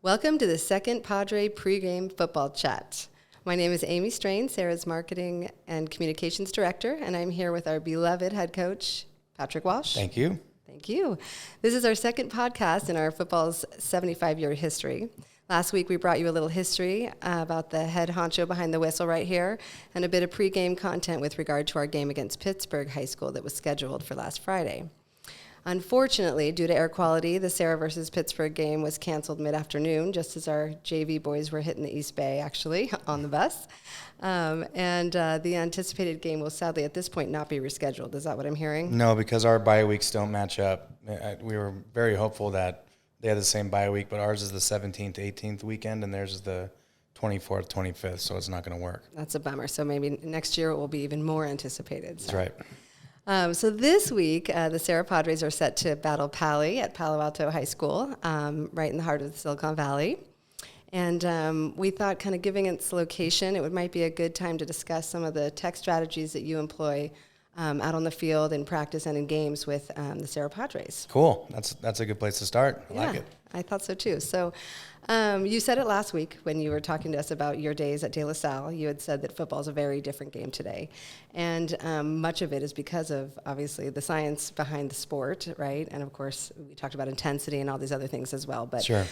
Welcome to the second Padre Pregame Football Chat. My name is Amy Strain, Sarah's Marketing and Communications Director, and I'm here with our beloved head coach, Patrick Walsh. Thank you. Thank you. This is our second podcast in our football's 75-year history. Last week, we brought you a little history about the head honcho behind the whistle right here, and a bit of pregame content with regard to our game against Pittsburgh High School that was scheduled for last Friday. Unfortunately, due to air quality, the Sarah versus Pittsburgh game was canceled mid-afternoon, just as our JV boys were hitting the East Bay, actually, on the bus. The anticipated game will sadly, at this point, not be rescheduled. Is that what I'm hearing? No, because our bye weeks don't match up. We were very hopeful that they had the same bye week, but ours is the 17th, 18th weekend, and theirs is the 24th, 25th, so it's not going to work. That's a bummer. So maybe next year it will be even more anticipated. That's right. So this week, the Sarah Padres are set to battle Pally at Palo Alto High School, right in the heart of the Silicon Valley. And we thought, kind of giving its location, might be a good time to discuss some of the tech strategies that you employ out on the field in practice and in games with the Sarah Padres. Cool. That's a good place to start. I like it. I thought so too. So you said it last week when you were talking to us about your days at De La Salle. You had said that football is a very different game today. And much of it is because of, obviously, the science behind the sport, right? And, of course, we talked about intensity and all these other things as well. But, sure.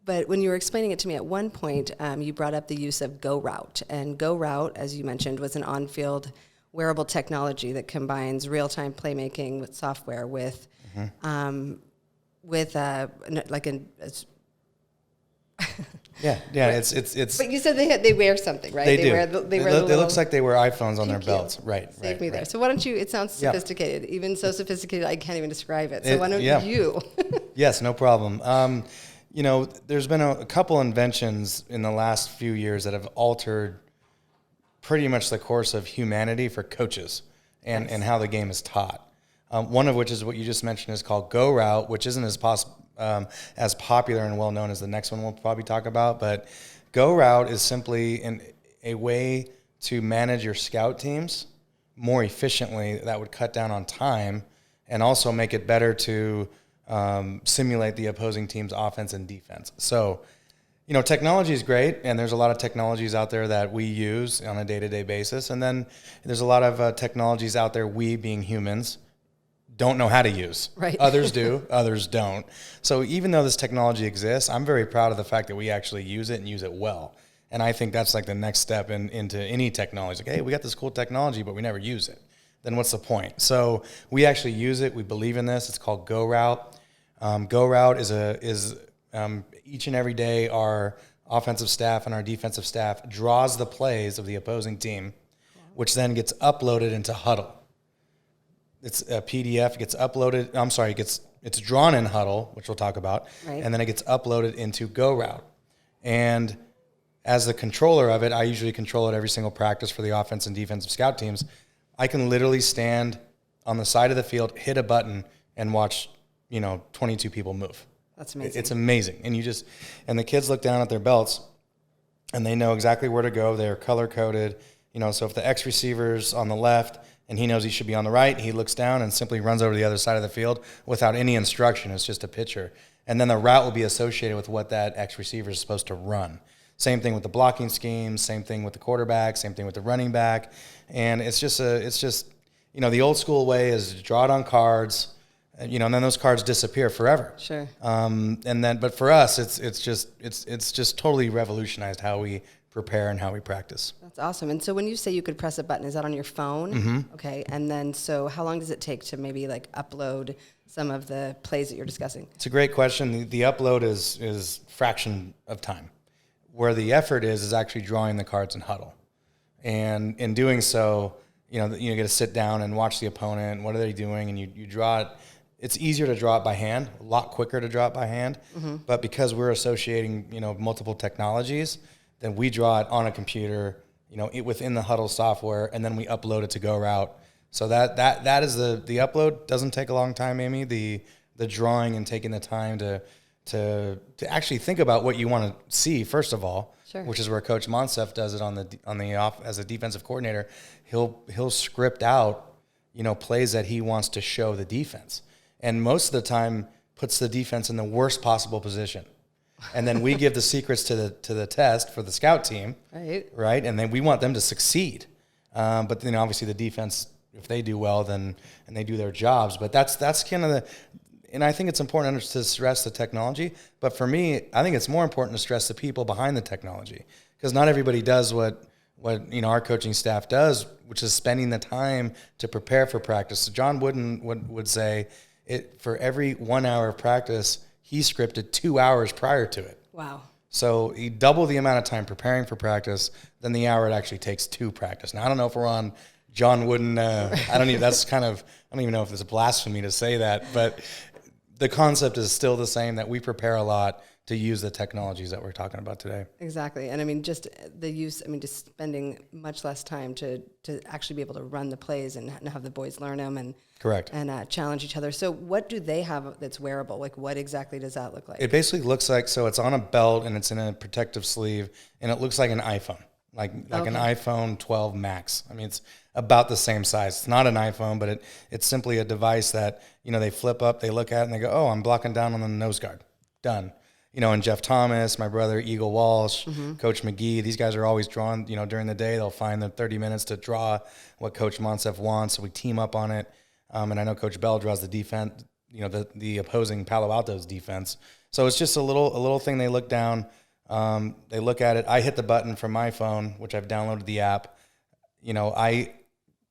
But when you were explaining it to me at one point, you brought up the use of Go Route. And Go Route, as you mentioned, was an on-field wearable technology that combines real-time playmaking with software with it's. But you said they wear something, right? They do. It looks like they wear iPhones on their belts, right? Save me there. So why don't you? It sounds sophisticated, even so sophisticated I can't even describe it. So why don't you? Yes, no problem. There's been a couple inventions in the last few years that have altered pretty much the course of humanity for coaches and how the game is taught. One of which is what you just mentioned is called Go Route, which isn't as popular and well known as the next one we'll probably talk about. But Go Route is simply a way to manage your scout teams more efficiently that would cut down on time and also make it better to simulate the opposing team's offense and defense. So, technology is great, and there's a lot of technologies out there that we use on a day-to-day basis. And then there's a lot of technologies out there we, being humans, don't know how to use. Right. Others do, others don't. So even though this technology exists, I'm very proud of the fact that we actually use it and use it well. And I think that's like the next step into any technology. Like, hey, we got this cool technology, but we never use it. Then what's the point? So we actually use it. We believe in this. It's called Go Route. Go Route is each and every day our offensive staff and our defensive staff draws the plays of the opposing team, which then gets uploaded into Huddle. It's a PDF, gets uploaded, it's drawn in Huddle, which we'll talk about, and then it gets uploaded into Go Route. And as the controller of it, I usually control it every single practice for the offense and defensive scout teams. I can literally stand on the side of the field, hit a button, and watch, 22 people move. That's amazing. It's amazing. And the kids look down at their belts, and they know exactly where to go. They're color-coded. So if the X receiver's on the left and he knows he should be on the right, he looks down and simply runs over to the other side of the field without any instruction. It's just a picture. And then the route will be associated with what that X receiver is supposed to run. Same thing with the blocking schemes, same thing with the quarterback, same thing with the running back. And it's just the old school way is draw it on cards, and then those cards disappear forever. Sure. But for us, it's just totally revolutionized how we prepare and how we practice. That's awesome. And so when you say you could press a button, is that on your phone? Mm-hmm. Okay. And then, so how long does it take to maybe upload some of the plays that you're discussing? It's a great question. The upload is fraction of time. Where the effort is actually drawing the cards in Huddle. And in doing so, you get to sit down and watch the opponent. What are they doing? And you draw it. It's easier to draw it by hand, a lot quicker to draw it by hand. Mm-hmm. But because we're associating, multiple technologies, then we draw it on a computer, within the Huddle software, and then we upload it to Go Route. So that is the upload. Doesn't take a long time, Amy. The drawing and taking the time to actually think about what you want to see first of all, sure. Which is where Coach Monsef does it on the off as a defensive coordinator. He'll script out plays that he wants to show the defense, and most of the time puts the defense in the worst possible position. And then we give the secrets to the test for the scout team. Right. And then we want them to succeed. But then obviously the defense, if they do well, then and they do their jobs. But that's kind of and I think it's important to stress the technology. But for me, I think it's more important to stress the people behind the technology, because not everybody does what our coaching staff does, which is spending the time to prepare for practice. So John Wooden would say for every 1 hour of practice, he scripted 2 hours prior to it. Wow. So he doubled the amount of time preparing for practice than the hour it actually takes to practice. Now, I don't know if we're on John Wooden. I don't even know if it's blasphemy to say that, but the concept is still the same, that we prepare a lot to use the technologies that we're talking about today. Exactly. And I mean, just the use, just spending much less time to actually be able to run the plays and have the boys learn them and correct and challenge each other. So what do they have that's wearable? Like, what exactly does that look like? It basically looks like, so it's on a belt and it's in a protective sleeve, and it looks like an iPhone, like an iPhone 12 Max. It's about the same size. It's not an iPhone, but it's simply a device that, they flip up, they look at it and they go, oh, I'm blocking down on the nose guard. Done. And Jeff Thomas, my brother, Eagle Walsh, Coach McGee, these guys are always drawn, during the day, they'll find the 30 minutes to draw what Coach Monsef wants. So we team up on it. And I know Coach Bell draws the defense, the opposing Palo Alto's defense. So it's just a little thing. They look down, they look at it. I hit the button from my phone, which I've downloaded the app. I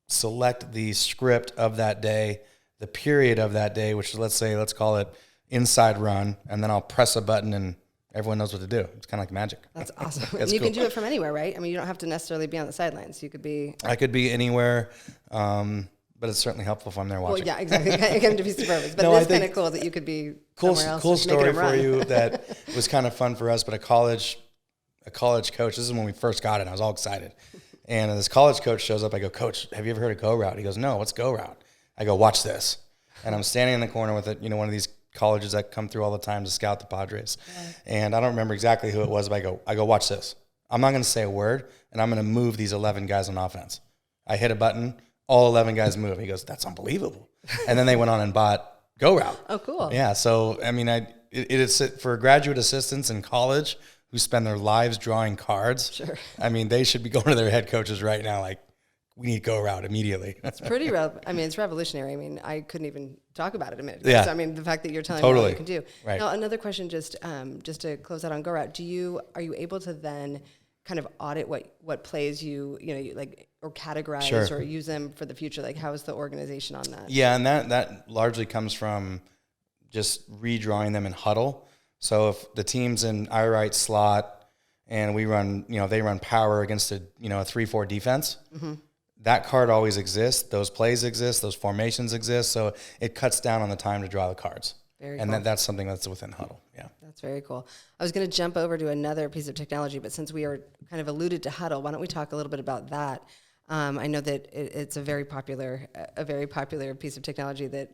select the script of that day, the period of that day, which let's call it inside run, and then I'll press a button and everyone knows what to do. It's kind of like magic. That's awesome. And you can do it from anywhere, right? You don't have to necessarily be on the sidelines. You could be... I could be anywhere, but it's certainly helpful if I'm there watching. Well, yeah, exactly. It can be superb. But it's kind of cool that you could be somewhere else. Cool story for you that was kind of fun for us, but a college coach, this is when we first got it, I was all excited. And this college coach shows up, I go, Coach, have you ever heard of Go Route? He goes, no, what's Go Route? I go, watch this. And I'm standing in the corner with it, one of these colleges that come through all the time to scout the Padres. Yeah. And I don't remember exactly who it was, but I go, watch this. I'm not going to say a word, and I'm going to move these 11 guys on offense. I hit a button, all 11 guys move. He goes, that's unbelievable. And then they went on and bought Go Route. Oh, cool. Yeah, so, it is for graduate assistants in college who spend their lives drawing cards. Sure. They should be going to their head coaches right now, like, we need Go Route immediately. It's pretty it's revolutionary. I couldn't even talk about it a minute ago. Yeah. So, the fact that you're telling me what you can do. Right. Now, another question, just to close out on Go Route, are you able to then kind of audit what plays you like, or categorize or use them for the future? Like, how is the organization on that? Yeah, and that largely comes from just redrawing them in huddle. So if the team's in I right slot and we run, they run power against a 3-4 defense, that card always exists. Those plays exist. Those formations exist. So it cuts down on the time to draw the cards. Very and cool. that's something that's within huddle. Yeah. That's very cool. I was going to jump over to another piece of technology, but since we are kind of alluded to huddle, why don't we talk a little bit about that? I know that it's a very popular piece of technology that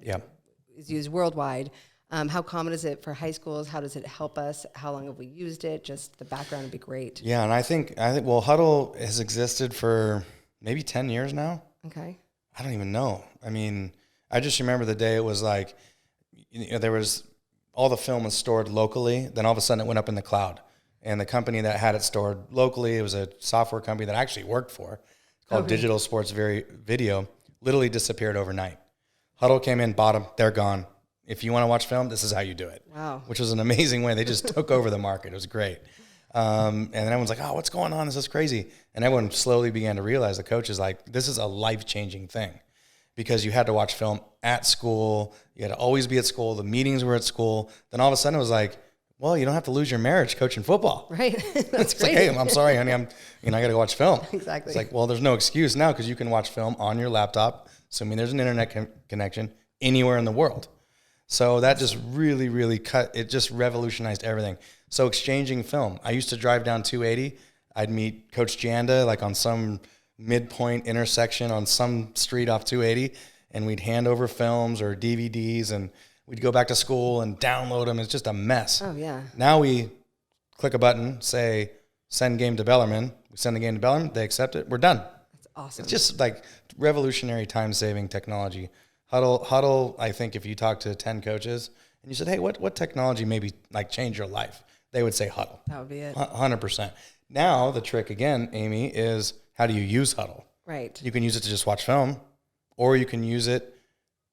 is used worldwide. How common is it for high schools? How does it help us? How long have we used it? Just the background would be great. Yeah, and I think huddle has existed for maybe 10 years now. Okay. I don't even know. I just remember the day it was like, there was all the film was stored locally. Then all of a sudden it went up in the cloud. And the company that had it stored locally, it was a software company that I actually worked for. It's called Digital Sports Video, literally disappeared overnight. Huddle came in, bought them, they're gone. If you want to watch film, this is how you do it. Wow. Which was an amazing way. They just took over the market. It was great. And then everyone's like, oh, what's going on? This is crazy. And everyone slowly began to realize, the coach is like, this is a life-changing thing, because you had to watch film at school. You had to always be at school. The meetings were at school. Then all of a sudden it was like, well, you don't have to lose your marriage coaching football. Right. That's great. Like, hey, I'm sorry, honey. I got to go watch film. Exactly. It's like, well, there's no excuse now, because you can watch film on your laptop, assuming there's an internet connection, anywhere in the world. So that just really, really just revolutionized everything. So exchanging film. I used to drive down 280. I'd meet Coach Janda like on some midpoint intersection on some street off 280, and we'd hand over films or DVDs, and we'd go back to school and download them. It's just a mess. Oh, yeah. Now we click a button, say, send game to Bellarmine. We send the game to Bellarmine. They accept it. We're done. That's awesome. It's just like revolutionary time-saving technology. Huddle, I think if you talk to 10 coaches and you said, hey, what technology maybe like changed your life? they would say huddle. That would be it. 100%. Now, the trick again, Amy, is how do you use huddle? Right. You can use it to just watch film, or you can use it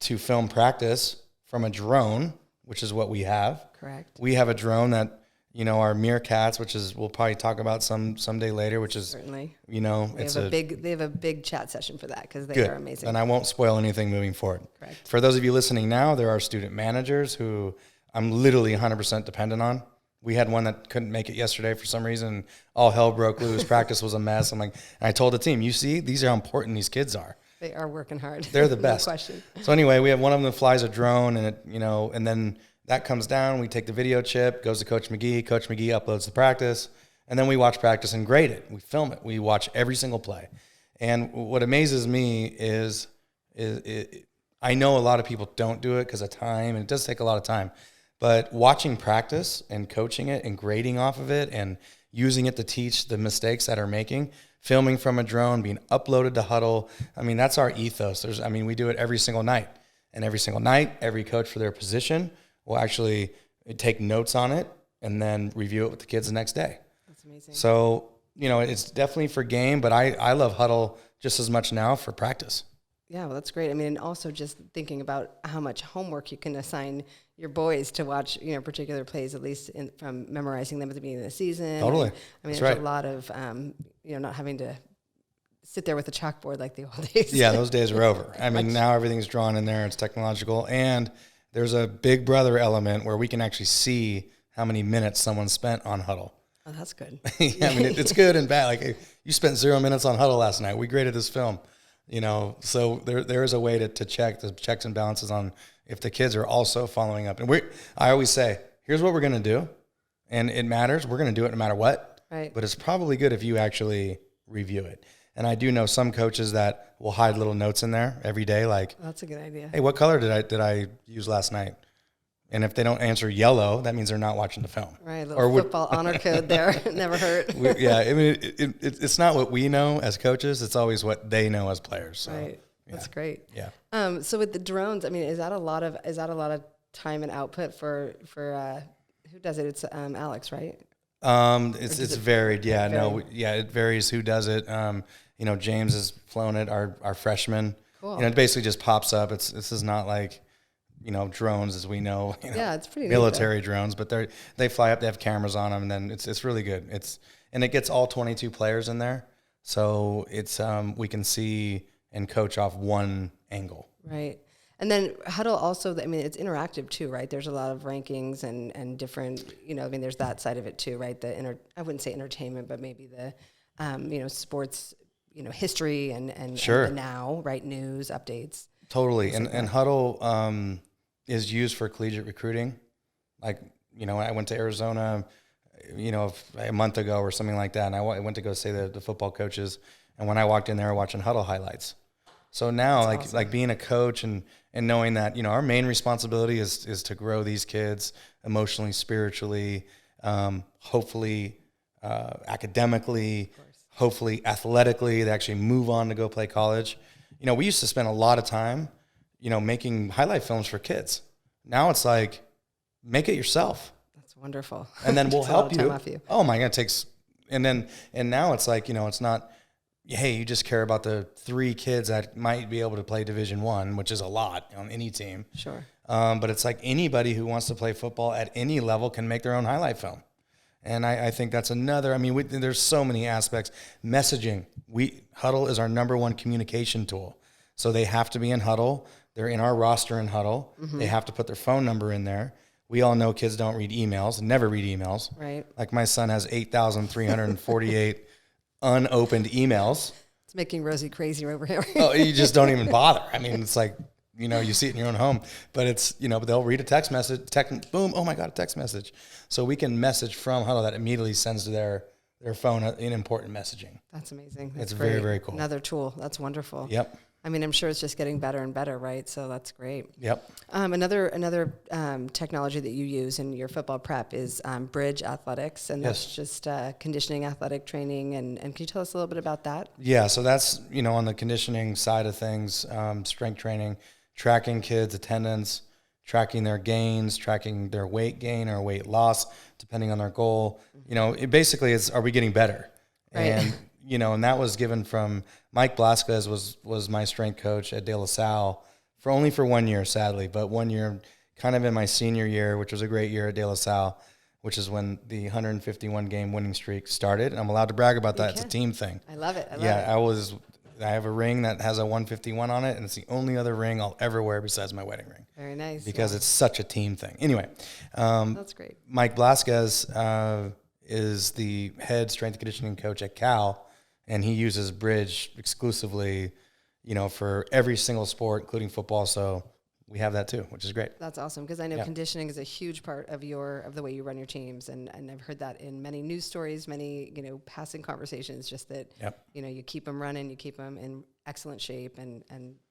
to film practice from a drone, which is what we have. Correct. We have a drone that, our Meerkats, which is, we'll probably talk about someday later, which is, certainly, they have a big chat session for that because they are amazing. And I won't spoil anything moving forward. Correct. For those of you listening now, there are student managers who I'm literally 100% dependent on. We had one that couldn't make it yesterday for some reason. All hell broke loose. Practice was a mess. And I told the team, you see, these are how important these kids are. They are working hard. They're the best. No question. So anyway, we have one of them that flies a drone, and and then that comes down. We take the video chip, goes to Coach McGee. Coach McGee uploads the practice, and then we watch practice and grade it. We film it. We watch every single play. And what amazes me is I know a lot of people don't do it because of time, and it does take a lot of time. But watching practice and coaching it and grading off of it and using it to teach the mistakes that are making, filming from a drone, being uploaded to Huddle, that's our ethos. We do it every single night. And every single night, every coach for their position will actually take notes on it and then review it with the kids the next day. That's amazing. So, it's definitely for game, but I love Huddle just as much now for practice. Yeah, well, that's great. And also just thinking about how much homework you can assign your boys to watch, particular plays, at least from memorizing them at the beginning of the season. Totally. There's a lot of, not having to sit there with a chalkboard like the old days. Yeah, those days are over. Now everything's drawn in there. It's technological. And there's a big brother element where we can actually see how many minutes someone spent on Huddle. Oh, that's good. It's good and bad. Like, you spent 0 minutes on Huddle last night. We graded this film. So there is a way to check the checks and balances on if the kids are also following up. And I always say, here's what we're going to do. And it matters. We're going to do it no matter what. Right. But it's probably good if you actually review it. And I do know some coaches that will hide little notes in there every day. Like, that's a good idea. Hey, what color did I use last night? And if they don't answer yellow, that means they're not watching the film. Right, a little football honor code there. Never hurt. It's not what we know as coaches. It's always what they know as players. So, right. That's great. Yeah. So with the drones, is that a lot of time and output for who does it? It's Alex, right? It's varied. Yeah. No. Yeah. It varies who does it. James has flown it. Our freshman. Cool. It basically just pops up. This is not like, drones as we know. Yeah, it's pretty military drones, but they fly up. They have cameras on them, and then it's really good. And it gets all 22 players in there, so it's we can see and coach off one angle. Right. And then Huddle also, it's interactive too, right? There's a lot of rankings and different, there's that side of it too, right? I wouldn't say entertainment, but maybe the, sports, history and sure. And the now, right? News, updates. Totally. And Huddle is used for collegiate recruiting. Like, I went to Arizona, a month ago or something like that. And I went to go say the football coaches. And when I walked in there, watching Huddle highlights. So now, like being a coach and knowing that, our main responsibility is to grow these kids emotionally, spiritually, hopefully academically, hopefully athletically, they actually move on to go play college. We used to spend a lot of time, making highlight films for kids. Now it's like, make it yourself. That's wonderful. And then we'll help you. you. Oh my God, it takes, and now it's like, it's not, hey, you just care about the 3 kids that might be able to play Division I, which is a lot on any team. Sure. But it's like anybody who wants to play football at any level can make their own highlight film. And I think that's another, there's so many aspects. Messaging. Huddle is our number one communication tool. So they have to be in Huddle. They're in our roster in Huddle. Mm-hmm. They have to put their phone number in there. We all know kids don't read emails, never read emails. Right. Like my son has 8,348 unopened emails. It's making Rosie crazy over here. Oh, you just don't even bother. It's like, you see it in your own home, but it's, they'll read a text message, boom, oh my God, a text message. So we can message from Huddle that immediately sends to their phone in important messaging. That's amazing. That's it's great. very, very cool. Another tool. That's wonderful. Yep. I'm sure it's just getting better and better, right? So that's great. Yep. Another technology that you use in your football prep is Bridge Athletics, and yes. That's just conditioning, athletic training. And can you tell us a little bit about that? Yeah, so that's, on the conditioning side of things, strength training, tracking kids' attendance, tracking their gains, tracking their weight gain or weight loss, depending on their goal. You know, it basically is, are we getting better? Right. And, you know, and that was given from Mike Blasquez was my strength coach at De La Salle for 1 year, sadly, but 1 year kind of in my senior year, which was a great year at De La Salle, which is when the 151 game winning streak started. And I'm allowed to brag about that. It's a team thing. I love it. I have a ring that has a 151 on it, and it's the only other ring I'll ever wear besides my wedding ring. Very nice. Because it's such a team thing. Anyway. That's great. Mike Blasquez is the head strength and conditioning coach at Cal, and he uses Bridge exclusively, you know, for every single sport, including football. So we have that too, which is great. That's awesome, because I know conditioning is a huge part of the way you run your teams, and I've heard that in many news stories, many, you know, passing conversations, just that, you know, you keep them running, you keep them in excellent shape, and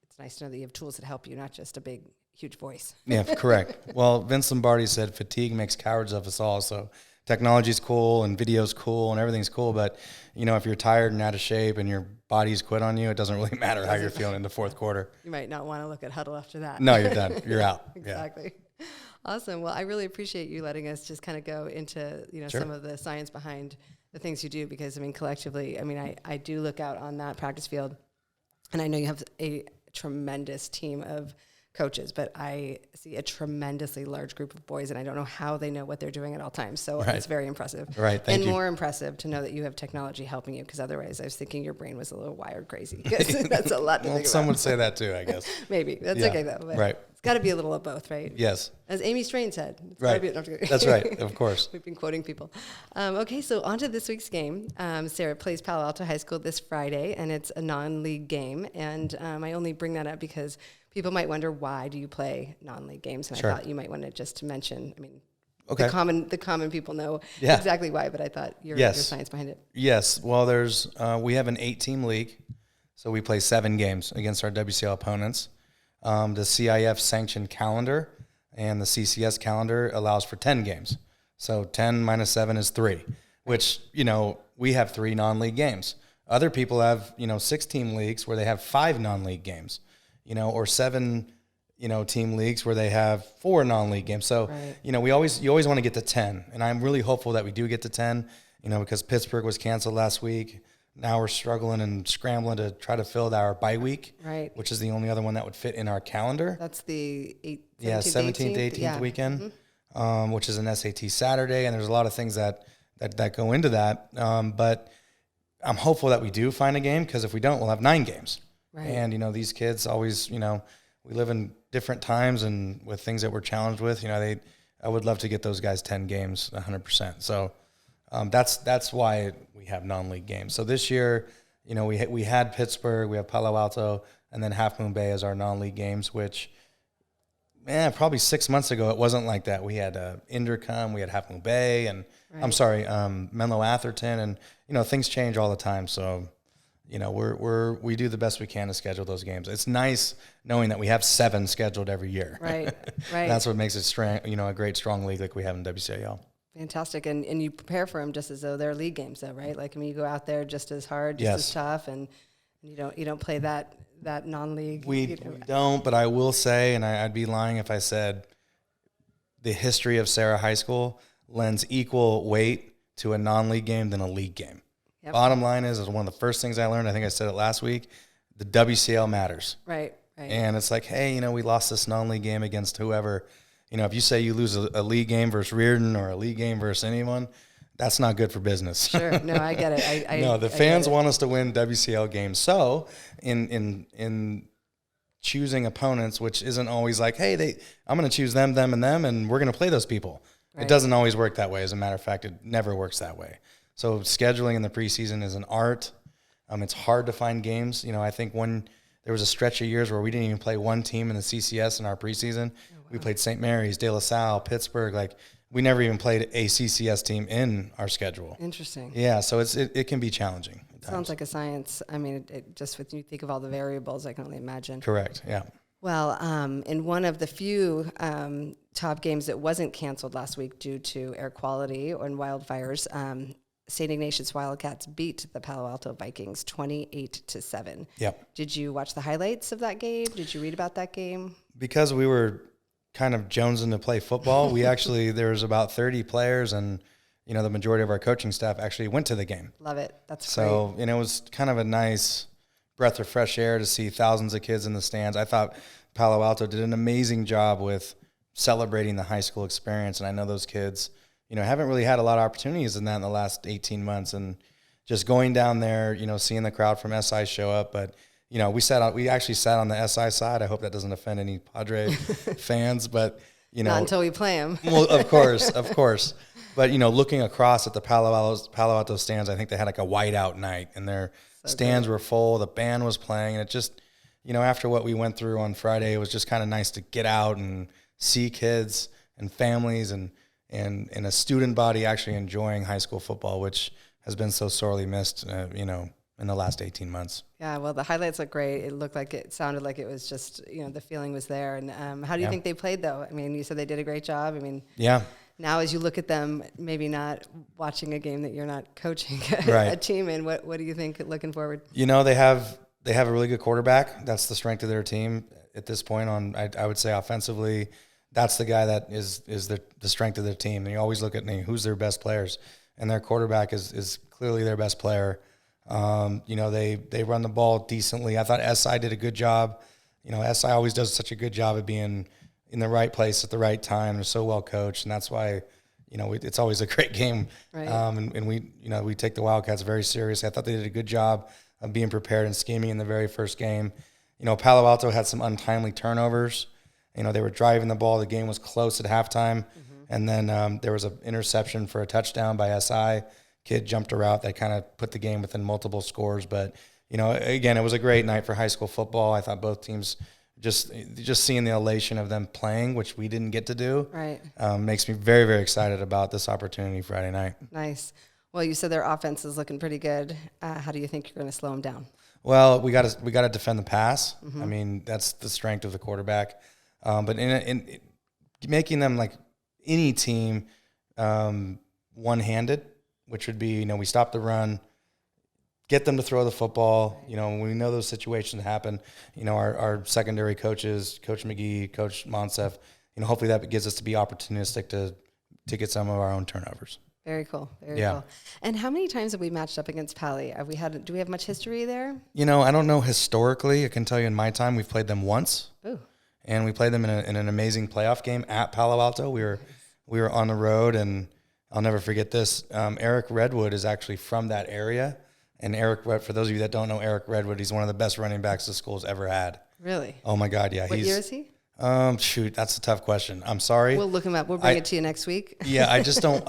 it's nice to know that you have tools that help you, not just a big, huge voice. Yeah, correct. Well, Vince Lombardi said fatigue makes cowards of us all, so technology's cool and video's cool and everything's cool, but, you know, if you're tired and out of shape and your body's quit on you, it doesn't really matter how you're feeling in the fourth quarter. You might not want to look at huddle after that. No, you're done. You're out. Exactly. Yeah. Awesome. Well, I really appreciate you letting us just kind of go into, you know, some of the science behind the things you do, because, I mean, collectively, I mean, I do look out on that practice field, and I know you have a tremendous team of coaches, but I see a tremendously large group of boys, and I don't know how they know what they're doing at all times. So it's very impressive. Right. Thank you. And more impressive to know that you have technology helping you, because otherwise I was thinking your brain was a little wired crazy. That's a lot to think about. Some would say that too, I guess. Maybe. That's okay, though. But it's got to be a little of both, right? Yes. As Amy Strain said. Right. That's right. Of course. We've been quoting people. Okay, so on to this week's game. Sarah plays Palo Alto High School this Friday, and it's a non-league game. And I only bring that up because people might wonder, why do you play non-league games? And I thought you might want to just mention, I mean, the common people know exactly why, but I thought your science behind it. Yes. Well, we have an 8-team league, so we play 7 games against our WCL opponents. The CIF sanctioned calendar and the CCS calendar allows for 10 games. So 10 minus 7 is 3, which, you know, we have 3 non-league games. Other people have, you know, 6-team leagues where they have 5 non-league games, you know, or 7, you know, team leagues where they have 4 non-league games. So, you know, you always want to get to 10. And I'm really hopeful that we do get to 10, you know, because Pittsburgh was canceled last week. Now we're struggling and scrambling to try to fill our bye week, which is the only other one that would fit in our calendar. That's the 17th, 18th weekend, which is an SAT Saturday. And there's a lot of things that go into that. But I'm hopeful that we do find a game, because if we don't, we'll have 9 games. Right. And, you know, these kids always, you know, we live in different times and with things that we're challenged with, you know, I would love to get those guys 10 games, 100%. So that's why we have non-league games. So this year, you know, we had Pittsburgh, we have Palo Alto, and then Half Moon Bay as our non-league games, which, man, probably 6 months ago, it wasn't like that. We had Indercom, we had Half Moon Bay, and Menlo Atherton, and, you know, things change all the time. So, you know, we do the best we can to schedule those games. It's nice knowing that we have 7 scheduled every year. Right. That's what makes it a great, strong league like we have in WCAL. Fantastic. And you prepare for them just as though they're league games, though, right? Like, I mean, you go out there just as hard, just as tough, and you don't play that non-league. We don't, but I will say, and I'd be lying if I said the history of Sarah High School lends equal weight to a non-league game than a league game. Yep. Bottom line is one of the first things I learned, I think I said it last week, the WCL matters. Right. And it's like, hey, you know, we lost this non-league game against whoever. You know, if you say you lose a league game versus Reardon or a league game versus anyone, that's not good for business. Sure. No, I get it. No, the fans want us to win WCL games. So in choosing opponents, which isn't always like, hey, I'm going to choose them, and we're going to play those people. Right. It doesn't always work that way. As a matter of fact, it never works that way. So scheduling in the preseason is an art. It's hard to find games. You know, I think there was a stretch of years where we didn't even play one team in the CCS in our preseason. Oh, wow. We played St. Mary's, De La Salle, Pittsburgh. Like, we never even played a CCS team in our schedule. Interesting. Yeah, so it can be challenging. Sounds like a science. I mean, it just when you think of all the variables, I can only imagine. Correct, yeah. Well, in one of the few top games that wasn't canceled last week due to air quality and wildfires, St. Ignatius Wildcats beat the Palo Alto Vikings 28-7. Yep. Did you watch the highlights of that game? Did you read about that game? Because we were kind of jonesing to play football. There was about 30 players, and the majority of our coaching staff actually went to the game. Love it. That's so, great. It was kind of a nice breath of fresh air to see thousands of kids in the stands. I thought Palo Alto did an amazing job with celebrating the high school experience, and I know those kids, haven't really had a lot of opportunities in that in the last 18 months, and just going down there, seeing the crowd from SI show up. But, we actually sat on the SI side. I hope that doesn't offend any Padre fans, but, Not until we play them. Well, of course. But, looking across at the Palo Alto stands, I think they had like a whiteout night, and their stands were full. The band was playing, and it just, after what we went through on Friday, it was just kind of nice to get out and see kids and families and a student body actually enjoying high school football, which has been so sorely missed, in the last 18 months. Yeah, well, the highlights look great. It sounded like it was just, the feeling was there. And how do you think they played, though? I mean, you said they did a great job. I mean, yeah. Now, as you look at them, maybe not watching a game that you're not coaching a team in, what do you think looking forward? They have a really good quarterback. That's the strength of their team at this point. I would say offensively, that's the guy that is the strength of their team. And you always look at who's their best players, and their quarterback is clearly their best player. They run the ball decently. I thought SI did a good job. SI always does such a good job of being in the right place at the right time. They're so well coached, and that's why, it's always a great game. Right. And we take the Wildcats very seriously. I thought they did a good job of being prepared and scheming in the very first game. Palo Alto had some untimely turnovers. They were driving the ball. The game was close at halftime. Mm-hmm. And then there was an interception for a touchdown by SI. Kid jumped a route that kind of put the game within multiple scores. But, again, it was a great night for high school football. I thought both teams, just seeing the elation of them playing, which we didn't get to do, right, makes me very, very excited about this opportunity Friday night. Nice. Well, you said their offense is looking pretty good. How do you think you're going to slow them down? Well, we got to defend the pass. Mm-hmm. I mean, that's the strength of the quarterback. But in making them like any team one-handed, which would be, we stop the run, get them to throw the football. We know those situations happen. Our secondary coaches, Coach McGee, Coach Monsef, hopefully that gets us to be opportunistic to get some of our own turnovers. Very cool. Very cool. And how many times have we matched up against Pali? Do we have much history there? I don't know historically. I can tell you in my time we've played them once. Ooh. And we played them in an amazing playoff game at Palo Alto. We were on the road, and I'll never forget this. Eric Redwood is actually from that area. And for those of you that don't know Eric Redwood, he's one of the best running backs the school's ever had. Really? Oh, my God, yeah. What year is he? Shoot, that's a tough question. I'm sorry. We'll look him up. We'll bring it to you next week. Yeah, I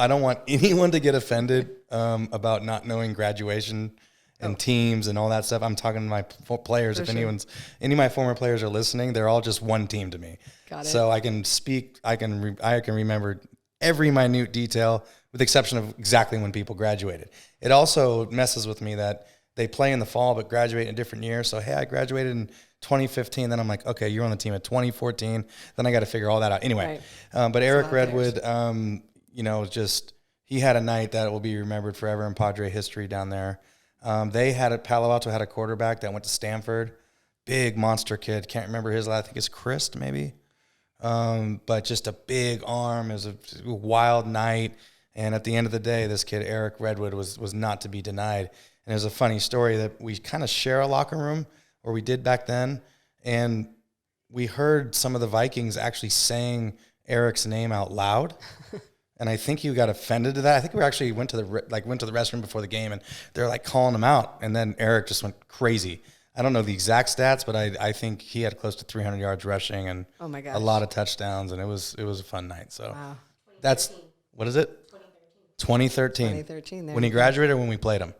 don't want anyone to get offended about not knowing graduation and teams and all that stuff. I'm talking to my players. If any of my former players are listening, they're all just one team to me. Got it. So I can speak, I can remember every minute detail with the exception of exactly when people graduated. It also messes with me that they play in the fall but graduate in a different year. So, hey, I graduated in 2015. Then I'm like, okay, you're on the team at 2014. Then I got to figure all that out. Anyway, right. But Eric Redwood, he had a night that will be remembered forever in Padre history down there. Palo Alto had a quarterback that went to Stanford, big monster kid. Can't remember his last. I think it's Christ maybe. But just a big arm. It was a wild night. And at the end of the day, this kid, Eric Redwood, was not to be denied. And there's a funny story that we kind of share a locker room, or we did back then. And we heard some of the Vikings actually saying Eric's name out loud. And I think he got offended to that. I think we actually went to the restroom before the game, and they're like calling him out. And then Eric just went crazy. I don't know the exact stats, but I think he had close to 300 yards rushing and a lot of touchdowns, and it was a fun night. So that's what is it? 2013. 2013. When he graduated, or when we played him?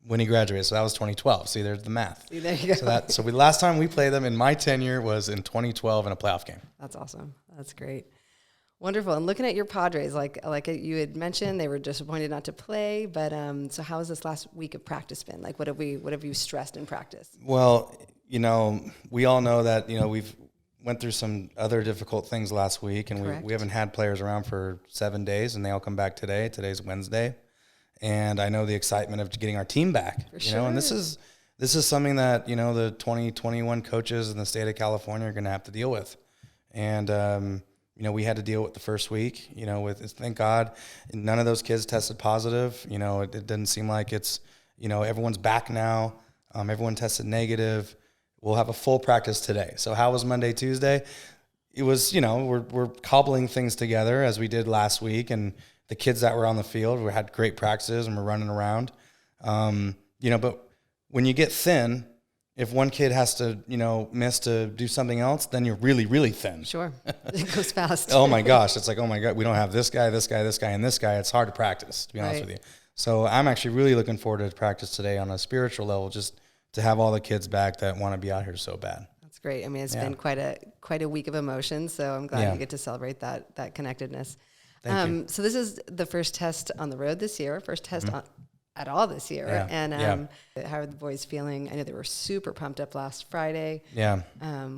When he graduated, so that was 2012. See, there's the math. See, there you go. So last time we played them in my tenure was in 2012 in a playoff game. That's awesome. That's great. Wonderful. And looking at your Padres, like you had mentioned, they were disappointed not to play. But so how has this last week of practice been? Like, what have you stressed in practice? Well, we all know that we've went through some other difficult things last week, and we haven't had players around for 7 days, and they all come back today. Today's Wednesday, and I know the excitement of getting our team back. For sure. And this is something that the 2021 coaches in the state of California are going to have to deal with, and we had to deal with the first week, thank God none of those kids tested positive. It didn't seem like it's, everyone's back now. Everyone tested negative. We'll have a full practice today. So how was Monday, Tuesday? It was, we're cobbling things together as we did last week, and the kids that were on the field, we had great practices and we're running around. But when you get thin, if one kid has to, miss to do something else, then you're really, really thin. Sure. It goes fast. Oh my gosh. It's like, oh my God, we don't have this guy, and this guy. It's hard to practice, to be honest with you. So I'm actually really looking forward to practice today on a spiritual level, just to have all the kids back that want to be out here so bad. That's great. I mean, it's been quite a week of emotions, so I'm glad you get to celebrate that connectedness. Thank you. So this is the first test on the road this year, first test at all this year. Yeah. And how are the boys feeling? I know they were super pumped up last Friday. Yeah.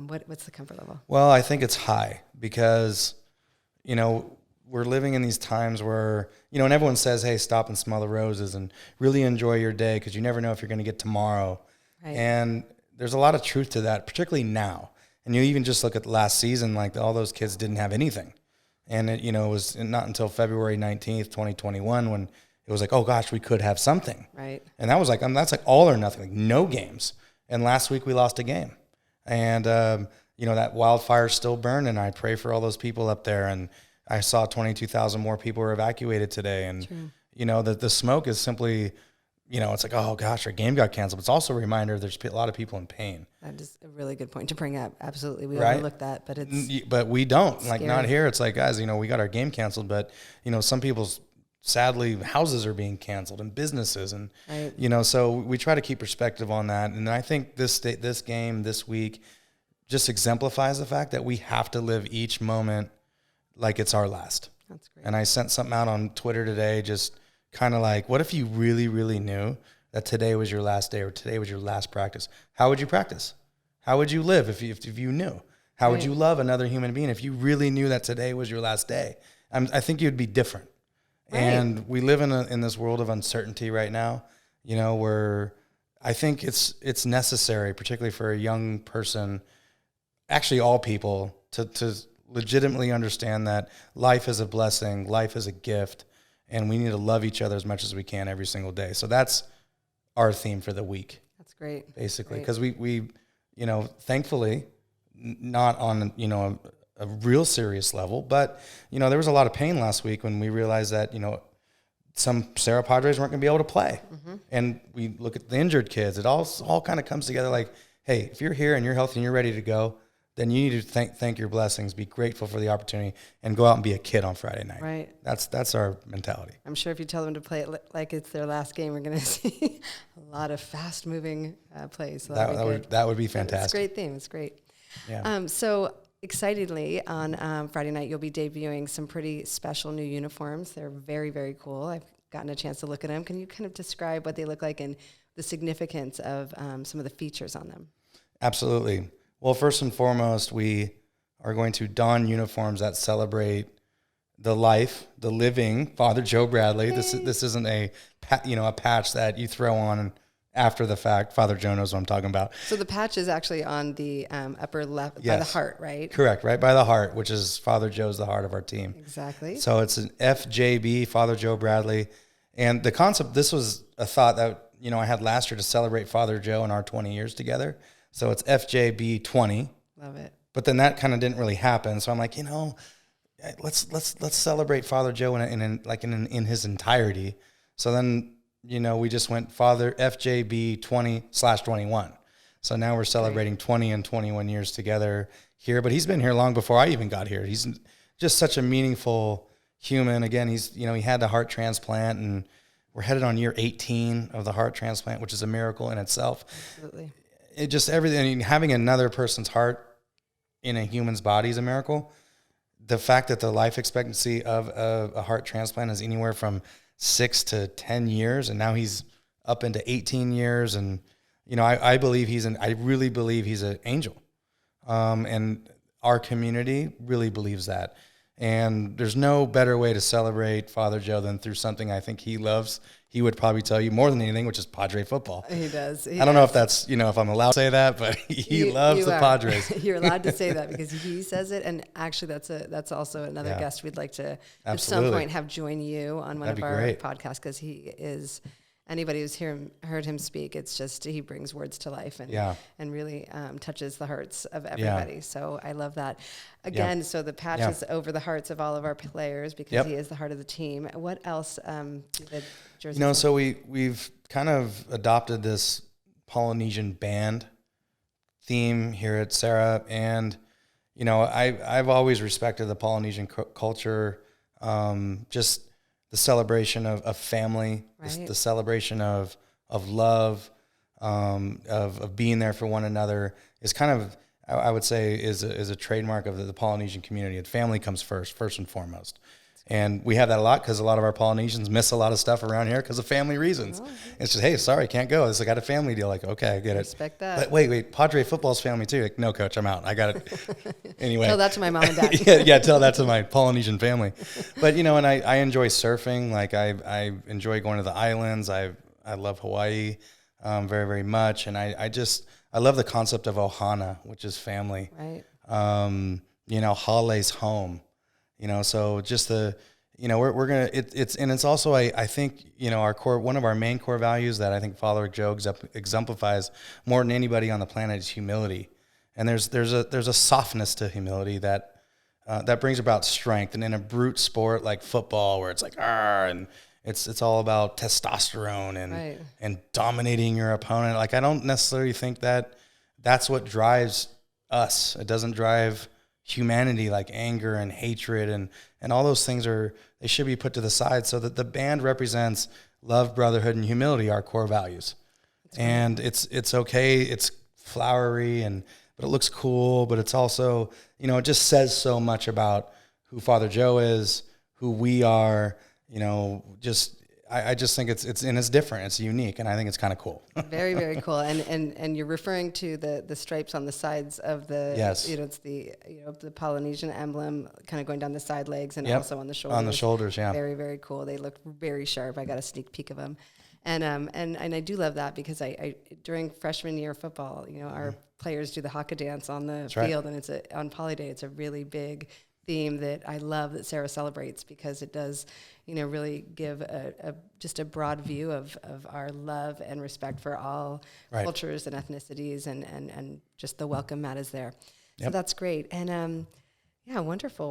What's the comfort level? Well, I think it's high because, we're living in these times where, and everyone says, hey, stop and smell the roses and really enjoy your day because you never know if you're going to get tomorrow. Right. And there's a lot of truth to that, particularly now. And you even just look at the last season, like all those kids didn't have anything. And it, was not until February 19th, 2021, when it was like, oh gosh, we could have something. Right. And that was like, that's like all or nothing, like no games. And last week we lost a game. And, that wildfire still burned, and I pray for all those people up there. And I saw 22,000 more people were evacuated today. And, the smoke is simply, it's like, oh gosh, our game got canceled. But it's also a reminder there's a lot of people in pain. That is a really good point to bring up. Absolutely. We right? overlook that, but but we don't. Scary. Like, not here. It's like, guys, we got our game canceled, but, some people's, sadly, houses are being canceled and businesses. And, right. So we try to keep perspective on that. And I think this game this week just exemplifies the fact that we have to live each moment like it's our last. That's great. And I sent something out on Twitter today, just kind of like, what if you really, really knew that today was your last day or today was your last practice? How would you practice? How would you live if you knew? How would you love another human being if you really knew that today was your last day? I think you'd be different. Right. And we live in this world of uncertainty right now, where I think it's necessary, particularly for a young person, actually all people, to legitimately understand that life is a blessing, life is a gift, and we need to love each other as much as we can every single day. So that's our theme for the week. That's great. Basically, because we thankfully, not on, a real serious level, but, there was a lot of pain last week when we realized that, some Sarah Padres weren't going to be able to play. Mm-hmm. And we look at the injured kids. It all kind of comes together like, hey, if you're here and you're healthy and you're ready to go, then you need to thank your blessings, be grateful for the opportunity, and go out and be a kid on Friday night. Right. That's our mentality. I'm sure if you tell them to play it like it's their last game, we're going to see a lot of fast-moving plays. So that would be fantastic. It's a great theme. It's great. Yeah. So excitingly, on Friday night, you'll be debuting some pretty special new uniforms. They're very, very cool. I've gotten a chance to look at them. Can you kind of describe what they look like and the significance of some of the features on them? Absolutely. Well, first and foremost, we are going to don uniforms that celebrate the living Father Joe Bradley. Yay. This isn't a patch that you throw on after the fact. Father Joe knows what I'm talking about. So the patch is actually on the upper left by the heart, right? Correct, right by the heart, which is Father Joe's the heart of our team. Exactly. So it's an FJB, Father Joe Bradley. And the concept, this was a thought that, I had last year to celebrate Father Joe and our 20 years together. So it's FJB 20. Love it. But then that kind of didn't really happen. So I'm like, let's celebrate Father Joe in his entirety. So then, we just went Father FJB 20/21. So now we're celebrating 20 and 21 years together here. But he's been here long before I even got here. He's just such a meaningful human. Again, he's, he had the heart transplant, and we're headed on year 18 of the heart transplant, which is a miracle in itself. Absolutely. It just everything, having another person's heart in a human's body is a miracle. The fact that the life expectancy of a heart transplant is anywhere from 6 to 10 years, and now he's up into 18 years. And, I really believe he's an angel. And our community really believes that. And there's no better way to celebrate Father Joe than through something I think he loves. He would probably tell you more than anything, which is Padre football. He does. I don't know if that's, if I'm allowed to say that, but he loves the Padres. You're allowed to say that because he says it. And actually, that's also another guest we'd like to at some point have join you on one of our podcasts, because he is. Anybody who's heard him speak, it's just he brings words to life and really touches the hearts of everybody. Yeah. So I love that. Again, so the patch is over the hearts of all of our players because he is the heart of the team. What else do the jerseys so we've kind of adopted this Polynesian band theme here at Sarah, and I've always respected the Polynesian culture, just the celebration of family, the celebration of love, of being there for one another is kind of, I would say, is a trademark of the Polynesian community. And family comes first and foremost. And we have that a lot because a lot of our Polynesians miss a lot of stuff around here because of family reasons. Oh. It's just, hey, sorry, can't go. I got a family deal. Like, okay, I get it. Respect that. But wait, Padre Football's family too. Like, no, coach, I'm out. I got it. Anyway. Tell that to my mom and dad. yeah, tell that to my Polynesian family. But, and I enjoy surfing. Like, I enjoy going to the islands. I love Hawaii very, very much. And I love the concept of ohana, which is family. Right. Hale's home. So just we're going to, it's also, I think, our core, one of our main core values that I think Father Joe exemplifies more than anybody on the planet is humility. And there's a softness to humility that brings about strength. And in a brute sport like football, where it's like, and it's all about testosterone and dominating your opponent. Like, I don't necessarily think that that's what drives us. It doesn't drive humanity, like anger and hatred and all those things they should be put to the side, so that the band represents love, brotherhood, and humility, our core values. And it's okay, it's flowery but it looks cool, but it's also, it just says so much about who Father Joe is, who we are, I just think it's different, it's unique, and I think it's kind of cool. Very, very cool. And you're referring to the stripes on the sides of the, it's the Polynesian emblem kind of going down the side legs and also on the shoulders. On the shoulders, yeah. Very, very cool. They look very sharp. I got a sneak peek of them. And I do love that because I during freshman year football, our players do the haka dance on the field, and on Poly Day, it's a really big theme that I love that Sarah celebrates, because it does, really give just a broad view of our love and respect for all cultures and ethnicities, and just the welcome mat is there. Yep. So that's great. And wonderful.